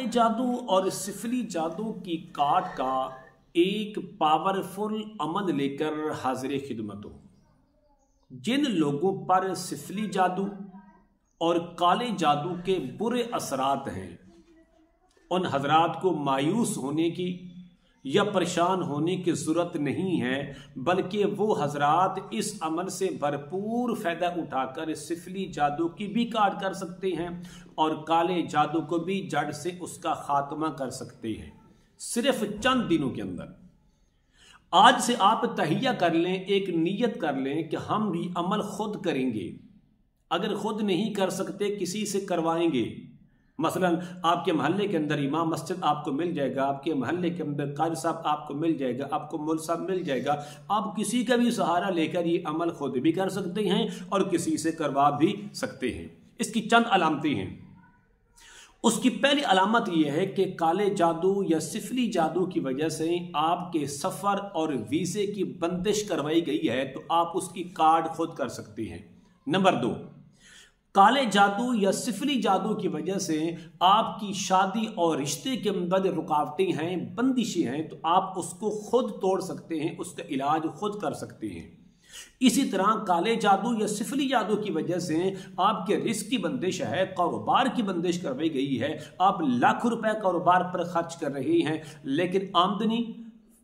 जादू और सिफली जादू की काट का एक पावरफुल अमल लेकर हाजिर खिदमत हूं। जिन लोगों पर सिफली जादू और काले जादू के बुरे असरात हैं, उन हजरात को मायूस होने की या परेशान होने की ज़रूरत नहीं है, बल्कि वो हजरात इस अमल से भरपूर फ़ायदा उठाकर सिफली जादू की भी काट कर सकते हैं और काले जादू को भी जड़ से उसका खात्मा कर सकते हैं, सिर्फ चंद दिनों के अंदर। आज से आप तहिया कर लें, एक नीयत कर लें कि हम भी अमल खुद करेंगे। अगर खुद नहीं कर सकते, किसी से करवाएंगे। मसलन आपके मोहल्ले के अंदर इमाम मस्जिद आपको मिल जाएगा, आपके मोहल्ले के अंदर कारी साहब आपको मिल जाएगा, आपको मौल साहब मिल जाएगा। आप किसी का भी सहारा लेकर ये अमल खुद भी कर सकते हैं और किसी से करवा भी सकते हैं। इसकी चंद अलामतें हैं। उसकी पहली अलामत यह है कि काले जादू या सिफली जादू की वजह से आपके सफ़र और वीज़े की बंदिश करवाई गई है, तो आप उसकी कार्ड खुद कर सकते हैं। नंबर 2, काले जादू या सिफली जादू की वजह से आपकी शादी और रिश्ते के अंदर रुकावटें हैं, बंदिशें हैं, तो आप उसको खुद तोड़ सकते हैं, उसका इलाज खुद कर सकते हैं। इसी तरह काले जादू या सिफली जादू की वजह से आपके रिस्क की बंदिश है, कारोबार की बंदिश करवाई गई है। आप लाखों रुपए कारोबार पर खर्च कर रहे हैं, लेकिन आमदनी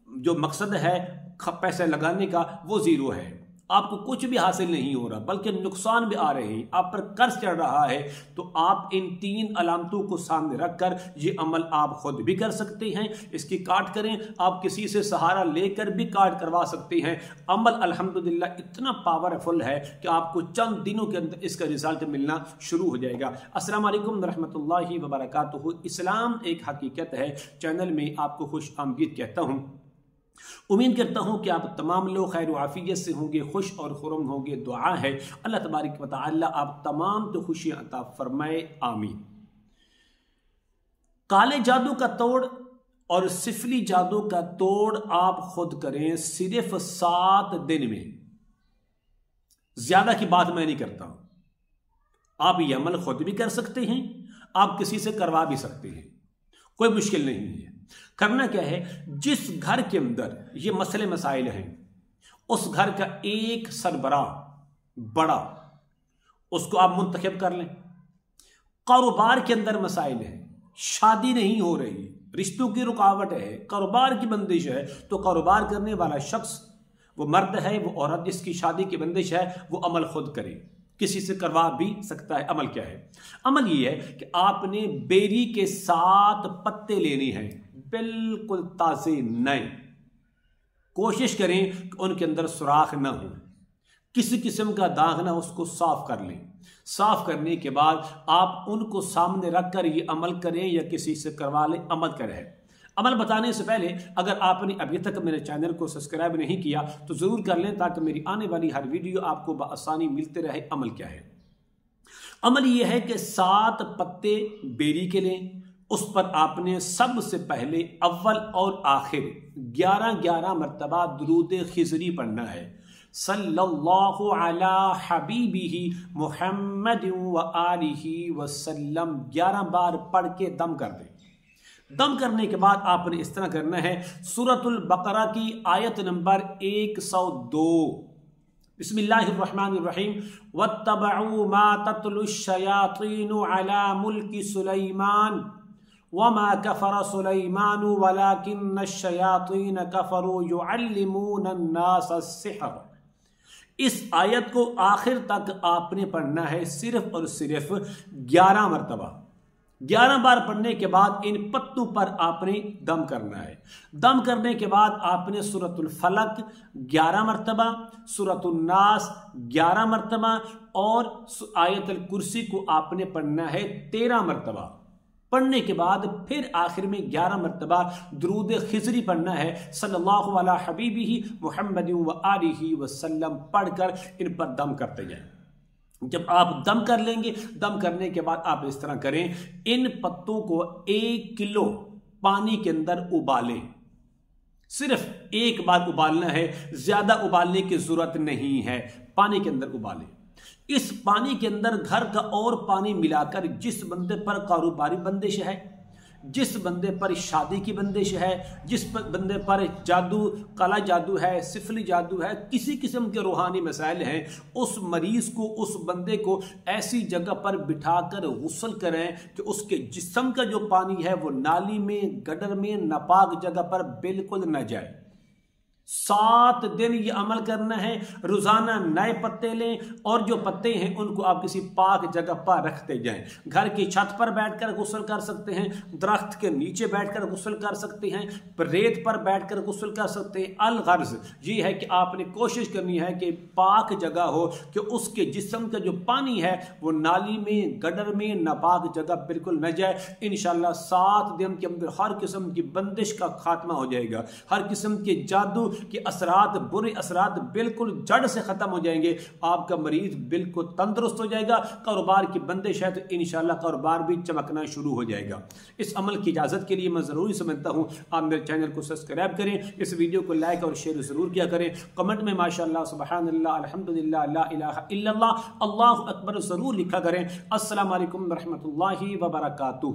जो मकसद है पैसे लगाने का वो ज़ीरो है। आपको कुछ भी हासिल नहीं हो रहा, बल्कि नुकसान भी आ रहे हैं, आप पर कर्ज चढ़ रहा है। तो आप इन 3 अलामतों को सामने रखकर ये अमल आप खुद भी कर सकते हैं। इसकी काट करें, आप किसी से सहारा लेकर भी काट करवा सकते हैं। अमल अल्हम्दुलिल्लाह इतना पावरफुल है कि आपको चंद दिनों के अंदर इसका रिजल्ट मिलना शुरू हो जाएगा। अस्सलाम वालेकुम रहमतुल्लाहि व बरकातुहू। इस्लाम एक हकीकत है चैनल में आपको खुश आमदीद कहता हूँ। उम्मीद करता हूं कि आप तमाम लोग खैर आफियत से होंगे, खुश और खुरम होंगे। दुआ है अल्लाह तबारक व तआला आप तमाम तो खुशियां अता फरमाए, आमीन। काले जादू का तोड़ और सिफली जादू का तोड़ आप खुद करें, सिर्फ 7 दिन में। ज्यादा की बात मैं नहीं करता। आप ये अमल खुद भी कर सकते हैं, आप किसी से करवा भी सकते हैं, कोई मुश्किल नहीं है। करना क्या है, जिस घर के अंदर ये मसले मसाइल हैं, उस घर का एक सरबराह बड़ा, उसको आप मुंतखब कर लें। कारोबार के अंदर मसाइल हैं, शादी नहीं हो रही, रिश्तों की रुकावट है, कारोबार की बंदिश है, तो कारोबार करने वाला शख्स, वो मर्द है वो औरत, जिसकी शादी की बंदिश है, वो अमल खुद करे, किसी से करवा भी सकता है। अमल क्या है? अमल ये है कि आपने बेरी के 7 पत्ते लेने हैं, बिल्कुल ताजे नए। कोशिश करें कि उनके अंदर सुराख ना हो, किसी किस्म का दाग ना, उसको साफ कर लें। साफ करने के बाद आप उनको सामने रखकर ये अमल करें या किसी से करवा लें, अमल करें। अमल बताने से पहले अगर आपने अभी तक मेरे चैनल को सब्सक्राइब नहीं किया तो जरूर कर लें, ताकि मेरी आने वाली हर वीडियो आपको बआसानी मिलते रहे। अमल क्या है? अमल यह है कि 7 पत्ते बेरी के लें, उस पर आपने सबसे पहले अव्वल और आखिर 11 मरतबा दुरूद खिजरी पढ़ना है। सल्लल्लाहु अला हबीबिही मुहम्मद व आलिही वसल्लम 11 बार पढ़ के दम कर दें। दम करने के बाद आपने इस तरह करना है, सूरतुल बकरा की आयत नंबर 102, बिस्मिल्लाहिर्रहमानिर्रहीम, वत्तबऊ मा तत्लुश्शयातीनु अला मुल्की सुलैमान वमा कफर सुलैमान वलाकिन्नश्शयातीन कफरू युअल्लिमूनन्नास अस्सिहर। इस आयत को आखिर तक आपने पढ़ना है, सिर्फ और सिर्फ 11 मरतबा। 11 बार पढ़ने के बाद इन पत्तों पर आपने दम करना है। दम करने के बाद आपने सूरतुल फलक 11 मरतबा, सूरतुल नास 11 मरतबा और आयतुल कुर्सी को आपने पढ़ना है 13 मरतबा। पढ़ने के बाद फिर आखिर में 11 मरतबा दुरूद खिजरी पढ़ना है, सल्लल्लाहु अला हबीबिही मुहम्मद व आलिही वसल्लम पढ़कर इन पर दम करते जाएं। जब आप दम कर लेंगे, दम करने के बाद आप इस तरह करें, इन पत्तों को 1 किलो पानी के अंदर उबालें। सिर्फ एक बार उबालना है, ज्यादा उबालने की जरूरत नहीं है। पानी के अंदर उबालें। इस पानी के अंदर घर का और पानी मिलाकर जिस बंदे पर कारोबारी बंदिश है जिस बंदे पर शादी की बंदिश है, जिस बंदे पर जादू, काला जादू है, सिफली जादू है, किसी किस्म के रूहानी मसाइल हैं, उस मरीज को, उस बंदे को ऐसी जगह पर बिठाकर गुस्ल करें कि उसके जिस्म का जो पानी है वो नाली में, गटर में, नापाक जगह पर बिल्कुल न जाए। 7 दिन ये अमल करना है। रोजाना नए पत्ते लें और जो पत्ते हैं उनको आप किसी पाक जगह पर रखते जाएं। घर की छत पर बैठकर गुस्ल कर सकते हैं, दरख्त के नीचे बैठकर गुस्ल कर सकते हैं, रेत पर बैठकर गुस्ल कर सकते हैं। अल गर्ज ये है कि आपने कोशिश करनी है कि पाक जगह हो, कि उसके जिस्म का जो पानी है वो नाली में, गटर में, नापाक जगह बिल्कुल न जाए। इंशाअल्लाह 7 दिन के अंदर हर किस्म की बंदिश का खात्मा हो जाएगा। हर किस्म के जादू कि असरात, बुरे असरात बिल्कुल जड़ से खत्म हो जाएंगे। आपका मरीज बिल्कुल तंदुरुस्त हो जाएगा। कारोबार की बंदिश है तो इंशाल्लाह कारोबार भी चमकना शुरू हो जाएगा। इस अमल की इजाजत के लिए मैं जरूरी समझता हूं आप मेरे चैनल को सब्सक्राइब करें, इस वीडियो को लाइक और शेयर जरूर किया करें। कमेंट में माशाअल्लाह, सुबहानल्लाह, अल्हम्दुलिल्लाह, ला इलाहा इल्लल्लाह, अल्लाहु अकबर जरूर लिखा करें। अस्सलाम वालेकुम रहमतुल्लाहि व बरकातुहू।